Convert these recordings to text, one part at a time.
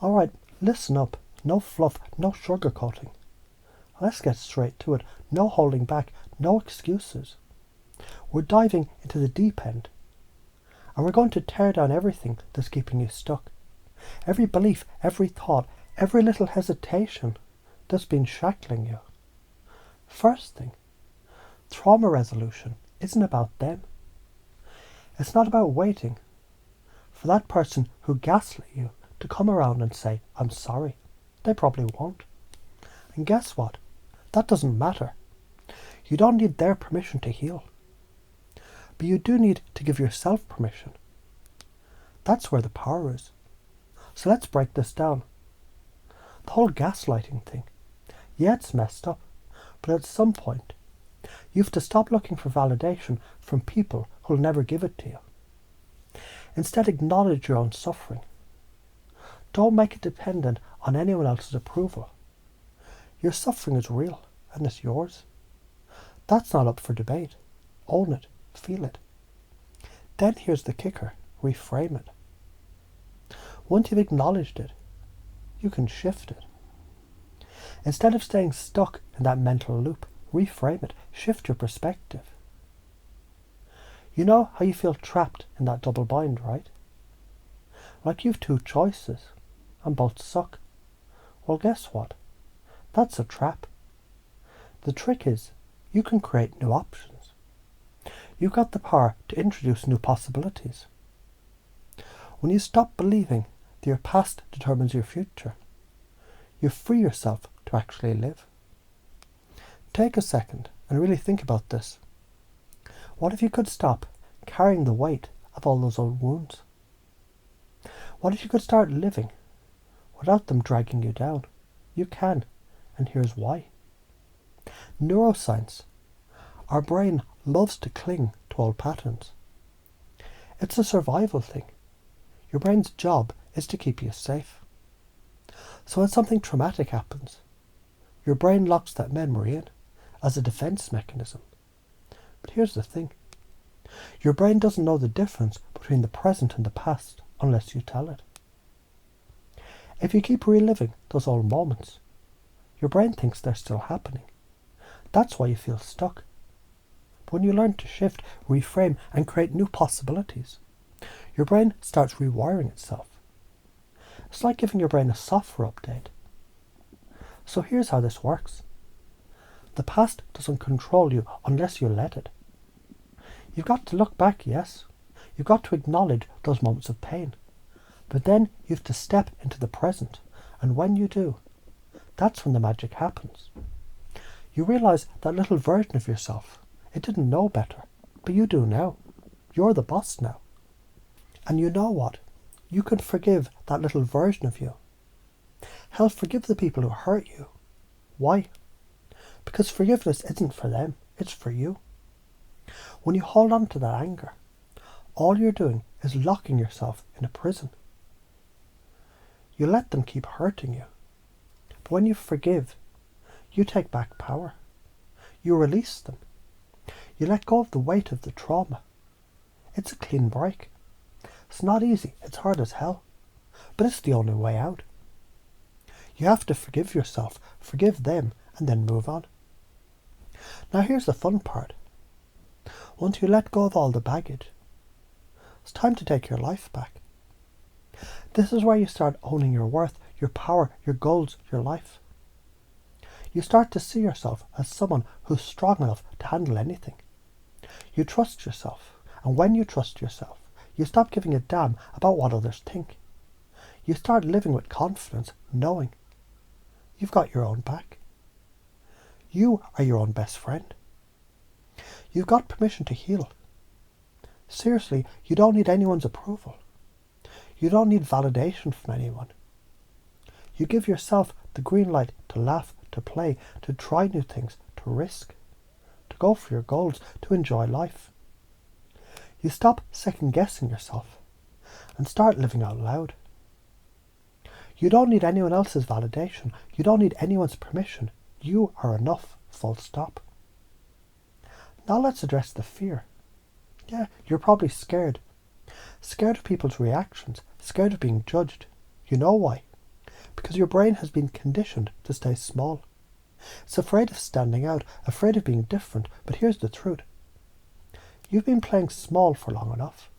Alright, listen up. No fluff, no sugarcoating. Let's get straight to it. No holding back, no excuses. We're diving into the deep end. And we're going to tear down everything that's keeping you stuck. Every belief, every thought, every little hesitation that's been shackling you. First thing, trauma resolution isn't about them. It's not about waiting for that person who gaslit you to come around and say, I'm sorry. They probably won't. And guess what? That doesn't matter. You don't need their permission to heal. But you do need to give yourself permission. That's where the power is. So let's break this down. The whole gaslighting thing. Yeah, it's messed up. But at some point, you have to stop looking for validation from people who'll never give it to you. Instead, acknowledge your own suffering. Don't make it dependent on anyone else's approval. Your suffering is real, and it's yours. That's not up for debate. Own it. Feel it. Then here's the kicker. Reframe it. Once you've acknowledged it, you can shift it. Instead of staying stuck in that mental loop, reframe it. Shift your perspective. You know how you feel trapped in that double bind, right? Like you've two choices, and both suck. Well, guess what? That's a trap. The trick is, you can create new options. You've got the power to introduce new possibilities. When you stop believing that your past determines your future, you free yourself to actually live. Take a second and really think about this. What if you could stop carrying the weight of all those old wounds? What if you could start living without them dragging you down? You can, and here's why. Neuroscience. Our brain loves to cling to old patterns. It's a survival thing. Your brain's job is to keep you safe. So when something traumatic happens, your brain locks that memory in as a defense mechanism. But here's the thing. Your brain doesn't know the difference between the present and the past unless you tell it. If you keep reliving those old moments, your brain thinks they're still happening. That's why you feel stuck. But when you learn to shift, reframe, and create new possibilities, your brain starts rewiring itself. It's like giving your brain a software update. So here's how this works. The past doesn't control you unless you let it. You've got to look back, yes. You've got to acknowledge those moments of pain. But then you have to step into the present. And when you do, that's when the magic happens. You realize that little version of yourself, it didn't know better. But you do now. You're the boss now. And you know what? You can forgive that little version of you. Hell, forgive the people who hurt you. Why? Because forgiveness isn't for them, it's for you. When you hold on to that anger, all you're doing is locking yourself in a prison. You let them keep hurting you. But when you forgive, you take back power. You release them. You let go of the weight of the trauma. It's a clean break. It's not easy, it's hard as hell. But it's the only way out. You have to forgive yourself, forgive them, and then move on. Now here's the fun part. Once you let go of all the baggage, it's time to take your life back. This is where you start owning your worth, your power, your goals, your life. You start to see yourself as someone who's strong enough to handle anything. You trust yourself, and when you trust yourself, you stop giving a damn about what others think. You start living with confidence, knowing you've got your own back. You are your own best friend. You've got permission to heal. Seriously, you don't need anyone's approval. You don't need validation from anyone. You give yourself the green light to laugh, to play, to try new things, to risk, to go for your goals, to enjoy life. You stop second-guessing yourself and start living out loud. You don't need anyone else's validation. You don't need anyone's permission. You are enough, full stop. Now let's address the fear. Yeah, you're probably scared. Scared of people's reactions. Scared of being judged. You know why? because your brain has been conditioned to stay small. It's afraid of standing out, afraid of being different, but here's the truth. You've been playing small for long enough.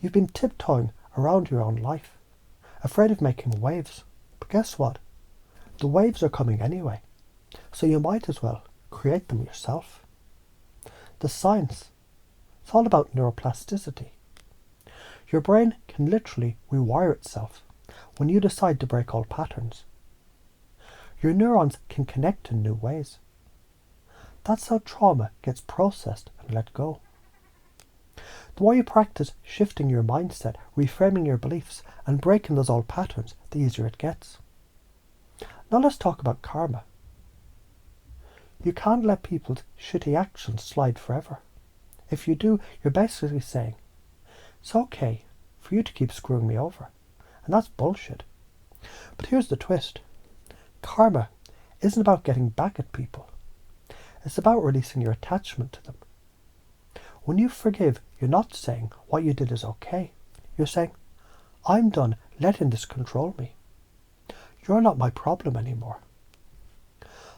You've been tiptoeing around your own life, afraid of making waves. But guess what? The waves are coming anyway, so you might as well create them yourself. The science, it's all about neuroplasticity. Your brain can literally rewire itself when you decide to break old patterns. Your neurons can connect in new ways. That's how trauma gets processed and let go. The more you practice shifting your mindset, reframing your beliefs, and breaking those old patterns, the easier it gets. Now let's talk about karma. You can't let people's shitty actions slide forever. If you do, you're basically saying, it's okay for you to keep screwing me over. And that's bullshit. But here's the twist. Karma isn't about getting back at people. It's about releasing your attachment to them. When you forgive, you're not saying what you did is okay. You're saying, I'm done letting this control me. You're not my problem anymore.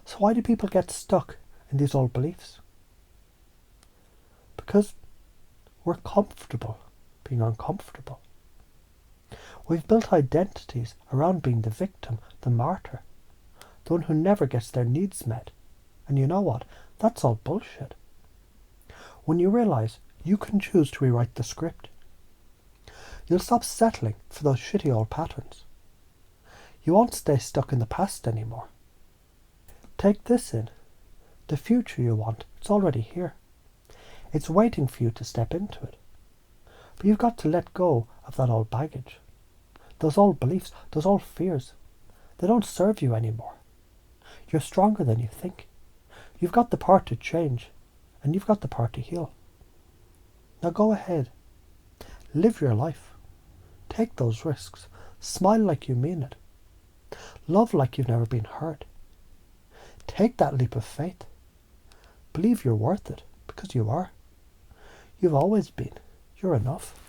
So why do people get stuck in these old beliefs? Because we're comfortable being uncomfortable. We've built identities around being the victim, the martyr, the one who never gets their needs met. And you know what? That's all bullshit. When you realise you can choose to rewrite the script, you'll stop settling for those shitty old patterns. You won't stay stuck in the past anymore. Take this in. The future you want, it's already here. It's waiting for you to step into it. But you've got to let go of that old baggage. Those old beliefs, those old fears. They don't serve you anymore. You're stronger than you think. You've got the power to change, and you've got the power to heal. Now go ahead. Live your life. Take those risks. Smile like you mean it. Love like you've never been hurt. Take that leap of faith. Believe you're worth it, because you are. You've always been. You're enough.